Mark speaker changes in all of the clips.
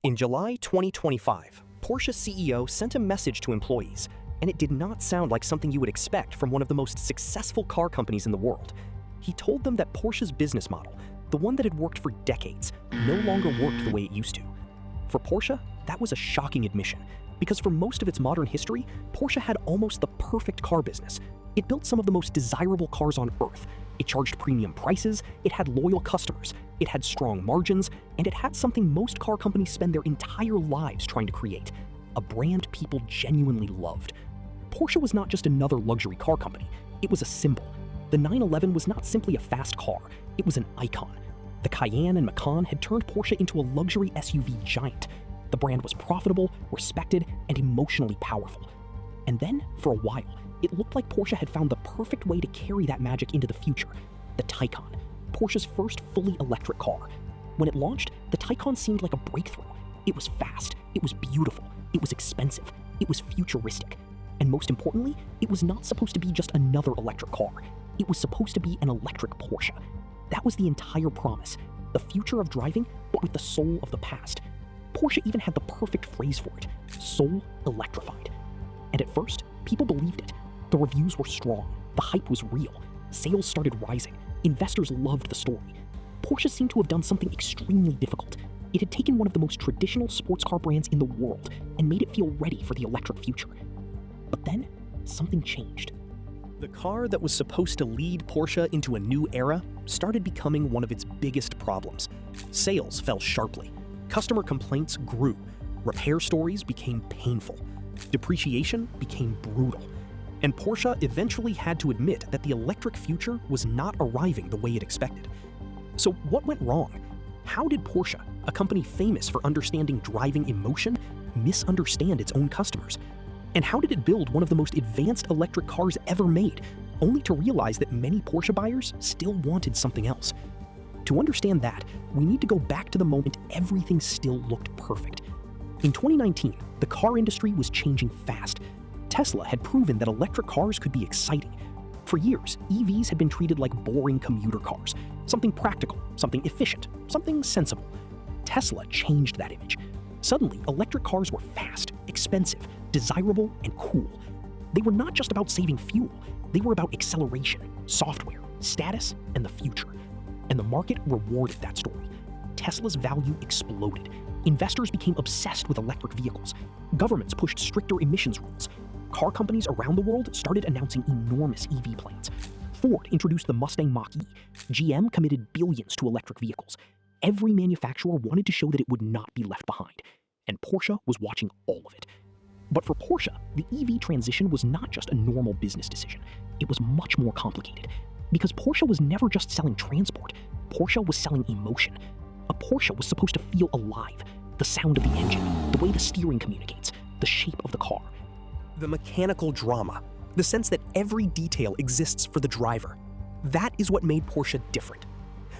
Speaker 1: In July 2025, Porsche CEO sent a message to employees, and it did not sound like something you would expect from one of the most successful car companies in the world. He told them that Porsche's business model, the one that had worked for decades, no longer worked the way it used to. For Porsche, that was a shocking admission, because for most of its modern history, Porsche had almost the perfect car business. It built some of the most desirable cars on Earth. It charged premium prices, it had loyal customers, it had strong margins, and it had something most car companies spend their entire lives trying to create: a brand people genuinely loved. Porsche was not just another luxury car company, it was a symbol. The 911 was not simply a fast car, it was an icon. The Cayenne and Macan had turned Porsche into a luxury SUV giant. The brand was profitable, respected, and emotionally powerful. And then, for a while, it looked like Porsche had found the perfect way to carry that magic into the future: the Taycan, Porsche's first fully electric car. When it launched, the Taycan seemed like a breakthrough. It was fast, it was beautiful, it was expensive, it was futuristic. And most importantly, it was not supposed to be just another electric car. It was supposed to be an electric Porsche. That was the entire promise: the future of driving, but with the soul of the past. Porsche even had the perfect phrase for it: soul electrified. And at first, people believed it. The reviews were strong, the hype was real, sales started rising, investors loved the story. Porsche seemed to have done something extremely difficult. It had taken one of the most traditional sports car brands in the world and made it feel ready for the electric future. But then, something changed. The car that was supposed to lead Porsche into a new era started becoming one of its biggest problems. Sales fell sharply. Customer complaints grew. Repair stories became painful. Depreciation became brutal. And Porsche eventually had to admit that the electric future was not arriving the way it expected. So what went wrong? How did Porsche, a company famous for understanding driving emotion, misunderstand its own customers? And how did it build one of the most advanced electric cars ever made, only to realize that many Porsche buyers still wanted something else? To understand that, we need to go back to the moment everything still looked perfect. In 2019, the car industry was changing fast. Tesla had proven that electric cars could be exciting. For years, EVs had been treated like boring commuter cars, something practical, something efficient, something sensible. Tesla changed that image. Suddenly, electric cars were fast, expensive, desirable, and cool. They were not just about saving fuel, they were about acceleration, software, status, and the future. And the market rewarded that story. Tesla's value exploded. Investors became obsessed with electric vehicles. Governments pushed stricter emissions rules. Car companies around the world started announcing enormous EV plans. Ford introduced the Mustang Mach-E. GM committed billions to electric vehicles. Every manufacturer wanted to show that it would not be left behind. And Porsche was watching all of it. But for Porsche, the EV transition was not just a normal business decision. It was much more complicated. Because Porsche was never just selling transport. Porsche was selling emotion. A Porsche was supposed to feel alive. The sound of the engine, the way the steering communicates, the shape of the car. The mechanical drama, the sense that every detail exists for the driver. That is what made Porsche different.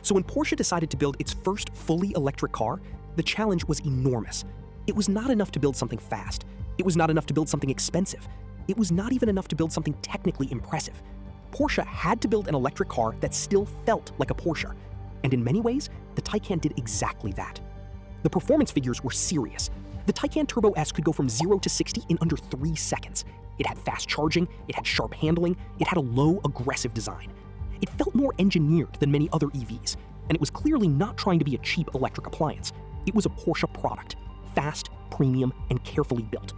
Speaker 1: So when Porsche decided to build its first fully electric car, the challenge was enormous. It was not enough to build something fast. It was not enough to build something expensive. It was not even enough to build something technically impressive. Porsche had to build an electric car that still felt like a Porsche. And in many ways, the Taycan did exactly that. The performance figures were serious. The Taycan Turbo S could go from 0 to 60 in under 3 seconds. It had fast charging, it had sharp handling, it had a low, aggressive design. It felt more engineered than many other EVs, and it was clearly not trying to be a cheap electric appliance. It was a Porsche product, fast, premium, and carefully built.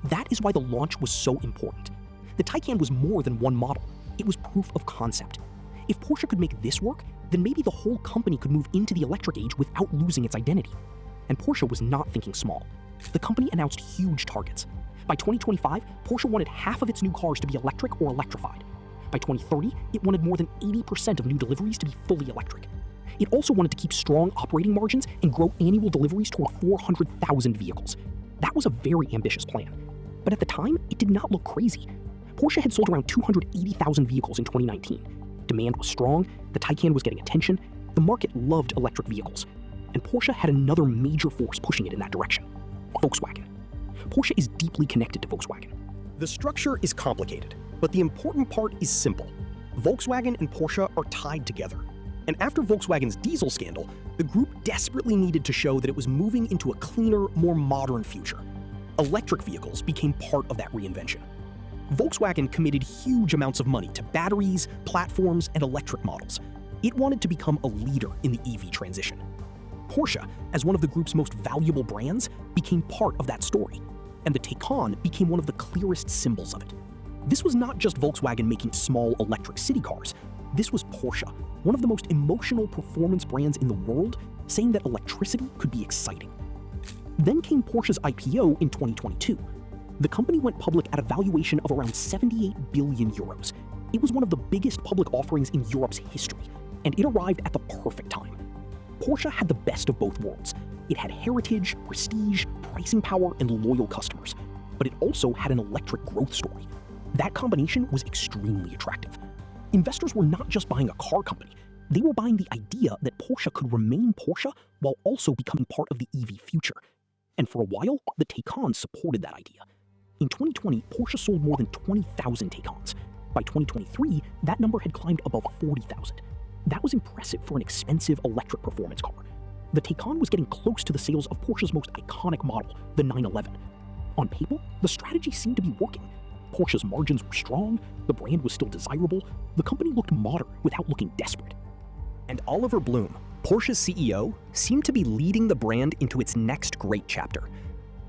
Speaker 1: That is why the launch was so important. The Taycan was more than one model. It was proof of concept. If Porsche could make this work, then maybe the whole company could move into the electric age without losing its identity. And Porsche was not thinking small. The company announced huge targets. By 2025, Porsche wanted half of its new cars to be electric or electrified. By 2030, it wanted more than 80% of new deliveries to be fully electric. It also wanted to keep strong operating margins and grow annual deliveries toward 400,000 vehicles. That was a very ambitious plan. But at the time, it did not look crazy. Porsche had sold around 280,000 vehicles in 2019. Demand was strong, the Taycan was getting attention, the market loved electric vehicles. And Porsche had another major force pushing it in that direction: Volkswagen. Porsche is deeply connected to Volkswagen. The structure is complicated, but the important part is simple. Volkswagen and Porsche are tied together. And after Volkswagen's diesel scandal, the group desperately needed to show that it was moving into a cleaner, more modern future. Electric vehicles became part of that reinvention. Volkswagen committed huge amounts of money to batteries, platforms, and electric models. It wanted to become a leader in the EV transition. Porsche, as one of the group's most valuable brands, became part of that story, and the Taycan became one of the clearest symbols of it. This was not just Volkswagen making small electric city cars. This was Porsche, one of the most emotional performance brands in the world, saying that electricity could be exciting. Then came Porsche's IPO in 2022. The company went public at a valuation of around 78 billion euros. It was one of the biggest public offerings in Europe's history, and it arrived at the perfect time. Porsche had the best of both worlds. It had heritage, prestige, pricing power, and loyal customers. But it also had an electric growth story. That combination was extremely attractive. Investors were not just buying a car company, they were buying the idea that Porsche could remain Porsche while also becoming part of the EV future. And for a while, the Taycan supported that idea. In 2020, Porsche sold more than 20,000 Taycans. By 2023, that number had climbed above 40,000. That was impressive for an expensive electric performance car. The Taycan was getting close to the sales of Porsche's most iconic model, the 911. On paper, the strategy seemed to be working. Porsche's margins were strong, the brand was still desirable, the company looked modern without looking desperate. And Oliver Blume, Porsche's CEO, seemed to be leading the brand into its next great chapter.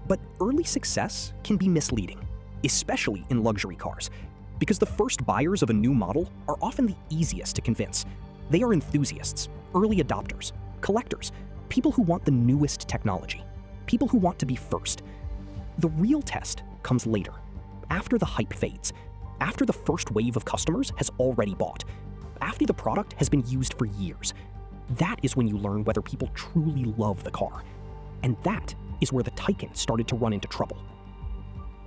Speaker 1: But early success can be misleading, especially in luxury cars, because the first buyers of a new model are often the easiest to convince. They are enthusiasts, early adopters, collectors, people who want the newest technology, people who want to be first. The real test comes later, after the hype fades, after the first wave of customers has already bought, after the product has been used for years. That is when you learn whether people truly love the car. And that is where the Taycan started to run into trouble.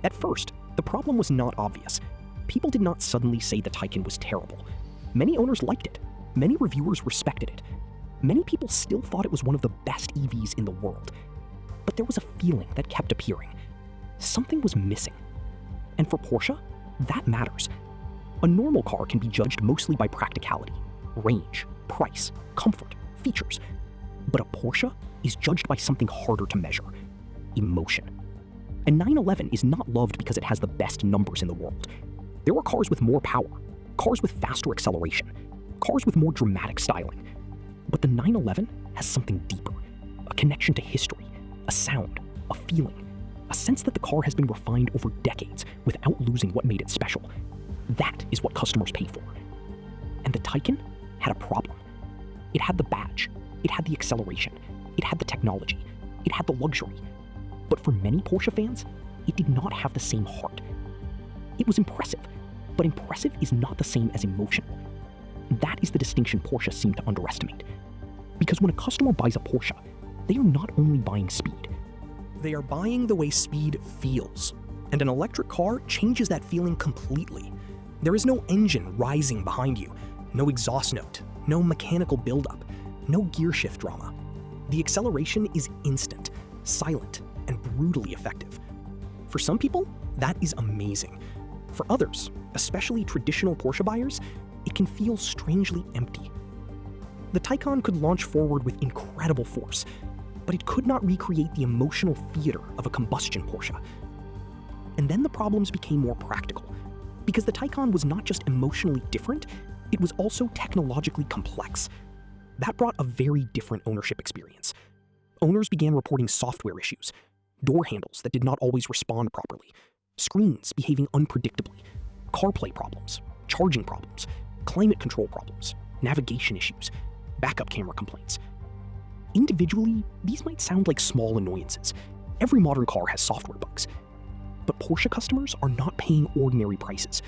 Speaker 1: At first, the problem was not obvious. People did not suddenly say the Taycan was terrible. Many owners liked it. Many reviewers respected it. Many people still thought it was one of the best EVs in the world. But there was a feeling that kept appearing. Something was missing. And for Porsche, that matters. A normal car can be judged mostly by practicality, range, price, comfort, features. But a Porsche is judged by something harder to measure: emotion. And 911 is not loved because it has the best numbers in the world. There are cars with more power, cars with faster acceleration, cars with more dramatic styling. But the 911 has something deeper, a connection to history, a sound, a feeling, a sense that the car has been refined over decades without losing what made it special. That is what customers pay for. And the Taycan had a problem. It had the badge, it had the acceleration, it had the technology, it had the luxury. But for many Porsche fans, it did not have the same heart. It was impressive, but impressive is not the same as emotional. That is the distinction Porsche seemed to underestimate. Because when a customer buys a Porsche, they are not only buying speed. They are buying the way speed feels. And an electric car changes that feeling completely. There is no engine rising behind you, no exhaust note, no mechanical buildup, no gear shift drama. The acceleration is instant, silent, and brutally effective. For some people, that is amazing. For others, especially traditional Porsche buyers, it can feel strangely empty. The Taycan could launch forward with incredible force, but it could not recreate the emotional theater of a combustion Porsche. And then the problems became more practical, because the Taycan was not just emotionally different, it was also technologically complex. That brought a very different ownership experience. Owners began reporting software issues, door handles that did not always respond properly, screens behaving unpredictably, CarPlay problems, charging problems, climate control problems, navigation issues, backup camera complaints. Individually, these might sound like small annoyances. Every modern car has software bugs. But Porsche customers are not paying ordinary prices.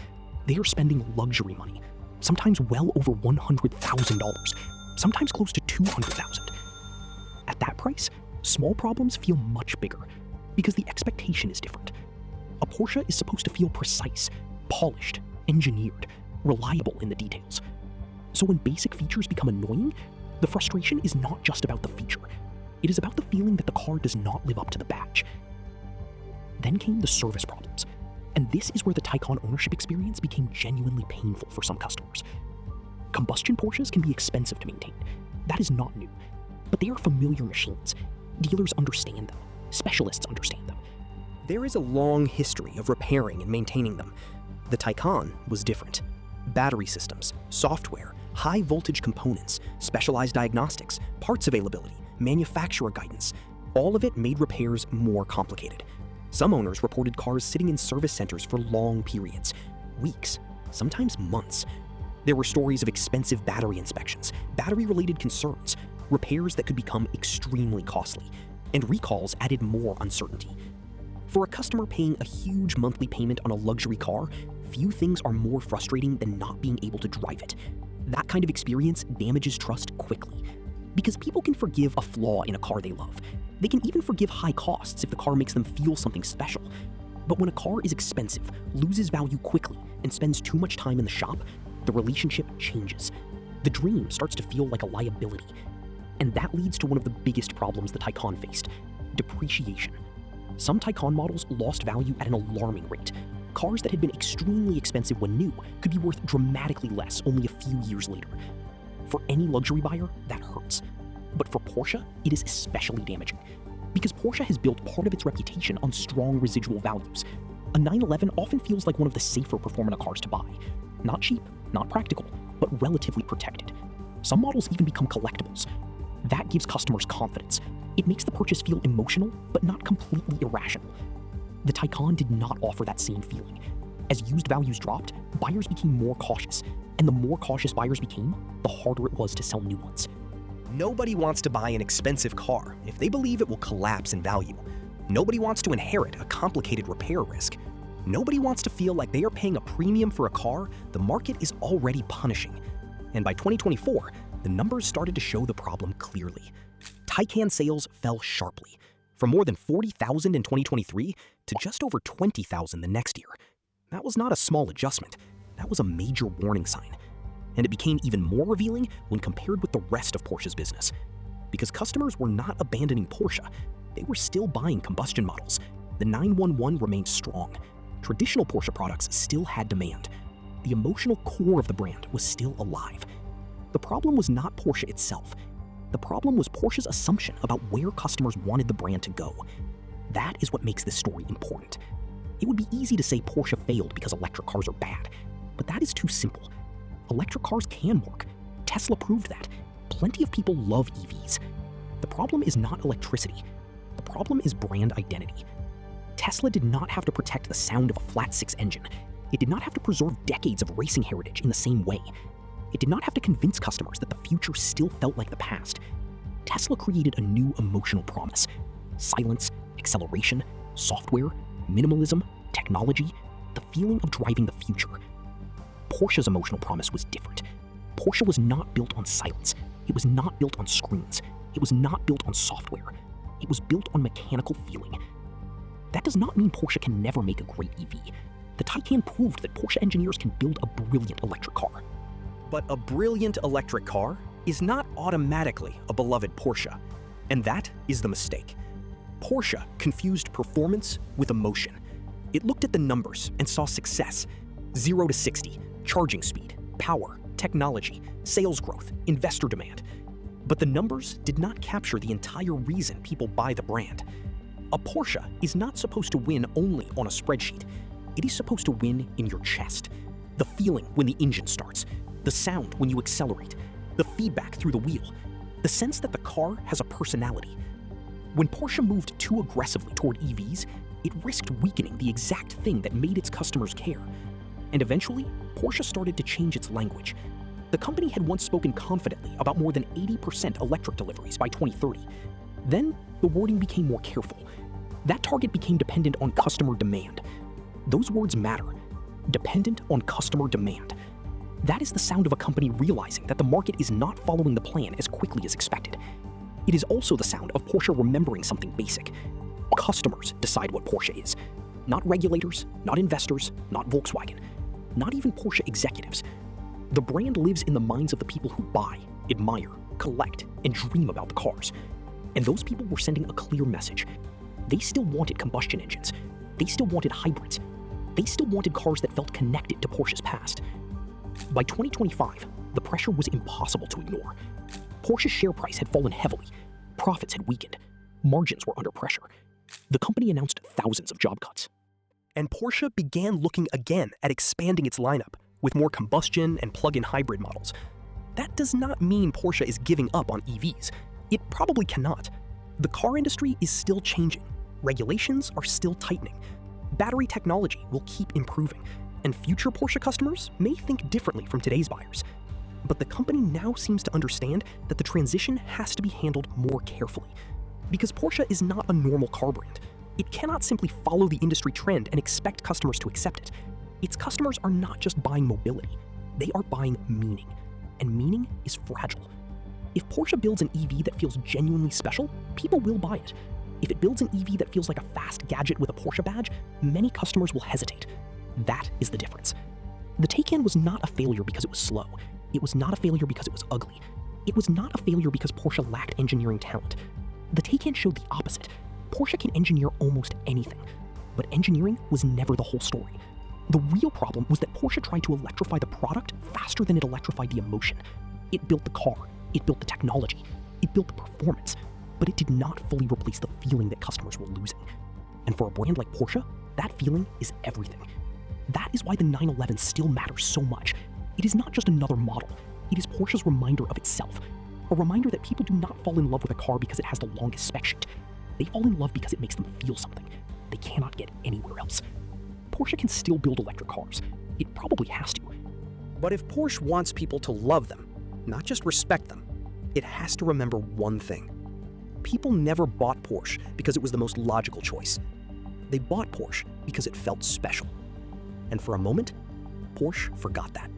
Speaker 1: They are spending luxury money, sometimes well over $100,000, sometimes close to $200,000. At that price, small problems feel much bigger, because the expectation is different. A Porsche is supposed to feel precise, polished, engineered, reliable in the details. So when basic features become annoying, the frustration is not just about the feature. It is about the feeling that the car does not live up to the badge. Then came the service problems. And this is where the Taycan ownership experience became genuinely painful for some customers.
Speaker 2: Combustion Porsches can be expensive to maintain. That is not new. But they are familiar machines. Dealers understand them. Specialists understand them.
Speaker 1: There is a long history of repairing and maintaining them. The Taycan was different. Battery systems, software, high voltage components, specialized diagnostics, parts availability, manufacturer guidance, all of it made repairs more complicated. Some owners reported cars sitting in service centers for long periods, weeks, sometimes months. There were stories of expensive battery inspections, battery-related concerns, repairs that could become extremely costly, and recalls added more uncertainty. For a customer paying a huge monthly payment on a luxury car, few things are more frustrating than not being able to drive it. That kind of experience damages trust quickly, because people can forgive a flaw in a car they love. They can even forgive high costs if the car makes them feel something special. But when a car is expensive, loses value quickly, and spends too much time in the shop, the relationship changes. The dream starts to feel like a liability. And that leads to one of the biggest problems the Taycan faced: depreciation. Some Taycan models lost value at an alarming rate. Cars that had been extremely expensive when new could be worth dramatically less only a few years later. For any luxury buyer, that hurts. But for Porsche, it is especially damaging, because Porsche has built part of its reputation on strong residual values. A 911 often feels like one of the safer Performana cars to buy. Not cheap, not practical, but relatively protected. Some models even become collectibles. That gives customers confidence. It makes the purchase feel emotional, but not completely irrational. The Taycan did not offer that same feeling. As used values dropped, buyers became more cautious, and the more cautious buyers became, the harder it was to sell new ones. Nobody wants to buy an expensive car if they believe it will collapse in value. Nobody wants to inherit a complicated repair risk. Nobody wants to feel like they are paying a premium for a car the market is already punishing. And by 2024, the numbers started to show the problem clearly. Taycan sales fell sharply, from more than 40,000 in 2023 to just over 20,000 the next year. That was not a small adjustment. That was a major warning sign. And it became even more revealing when compared with the rest of Porsche's business. Because customers were not abandoning Porsche, they were still buying combustion models. The 911 remained strong. Traditional Porsche products still had demand. The emotional core of the brand was still alive. The problem was not Porsche itself. The problem was Porsche's assumption about where customers wanted the brand to go. That is what makes this story important. It would be easy to say Porsche failed because electric cars are bad, but that is too simple. Electric cars can work. Tesla proved that. Plenty of people love EVs. The problem is not electricity. The problem is brand identity. Tesla did not have to protect the sound of a flat-six engine. It did not have to preserve decades of racing heritage in the same way. It did not have to convince customers that the future still felt like the past. Tesla created a new emotional promise: silence, acceleration, software, minimalism, technology, the feeling of driving the future. Porsche's emotional promise was different. Porsche was not built on silence. It was not built on screens. It was not built on software. It was built on mechanical feeling. That does not mean Porsche can never make a great EV. The Taycan proved that Porsche engineers can build a brilliant electric car. But a brilliant electric car is not automatically a beloved Porsche. And that is the mistake. Porsche confused performance with emotion. It looked at the numbers and saw success: 0 to 60, charging speed, power, technology, sales growth, investor demand. But the numbers did not capture the entire reason people buy the brand. A Porsche is not supposed to win only on a spreadsheet. It is supposed to win in your chest. The feeling when the engine starts, the sound when you accelerate, the feedback through the wheel, the sense that the car has a personality. When Porsche moved too aggressively toward EVs, it risked weakening the exact thing that made its customers care. And eventually, Porsche started to change its language. The company had once spoken confidently about more than 80% electric deliveries by 2030. Then, the wording became more careful. That target became dependent on customer demand. Those words matter. Dependent on customer demand. That is the sound of a company realizing that the market is not following the plan as quickly as expected. It is also the sound of Porsche remembering something basic. Customers decide what Porsche is. Not regulators, not investors, not Volkswagen, not even Porsche executives. The brand lives in the minds of the people who buy, admire, collect, and dream about the cars. And those people were sending a clear message. They still wanted combustion engines. They still wanted hybrids. They still wanted cars that felt connected to Porsche's past. By 2025,
Speaker 2: The pressure was impossible to ignore. Porsche's share price had fallen heavily. Profits had weakened. Margins were under pressure. The company announced thousands of job cuts.
Speaker 1: And Porsche began looking again at expanding its lineup with more combustion and plug-in hybrid models. That does not mean Porsche is giving up on EVs. It probably cannot. The car industry is still changing. Regulations are still tightening. Battery technology will keep improving, and future Porsche customers may think differently from today's buyers. But the company now seems to understand that the transition has to be handled more carefully. Because Porsche is not a normal car brand. It cannot simply follow the industry trend and expect customers to accept it. Its customers are not just buying mobility, they are buying meaning. And meaning is fragile. If Porsche builds an EV that feels genuinely special, people will buy it. If it builds an EV that feels like a fast gadget with a Porsche badge, many customers will hesitate. That is the difference. The Taycan was not a failure because it was slow. It was not a failure because it was ugly. It was not a failure because Porsche lacked engineering talent. The Taycan showed the opposite. Porsche can engineer almost anything, but engineering was never the whole story. The real problem was that Porsche tried to electrify the product faster than it electrified the emotion. It built the car, it built the technology, it built the performance, but it did not fully replace the feeling that customers were losing. And for a brand like Porsche, that feeling is everything. That is why the 911 still matters so much. It is not just another model, it is Porsche's reminder of itself. A reminder that people do not fall in love with a car because it has the longest spec sheet. They fall in love because it makes them feel something they cannot get anywhere else. Porsche can still build electric cars. It probably has to. But if Porsche wants people to love them, not just respect them, it has to remember one thing. People never bought Porsche because it was the most logical choice. They bought Porsche because it felt special. And for a moment, Porsche forgot that.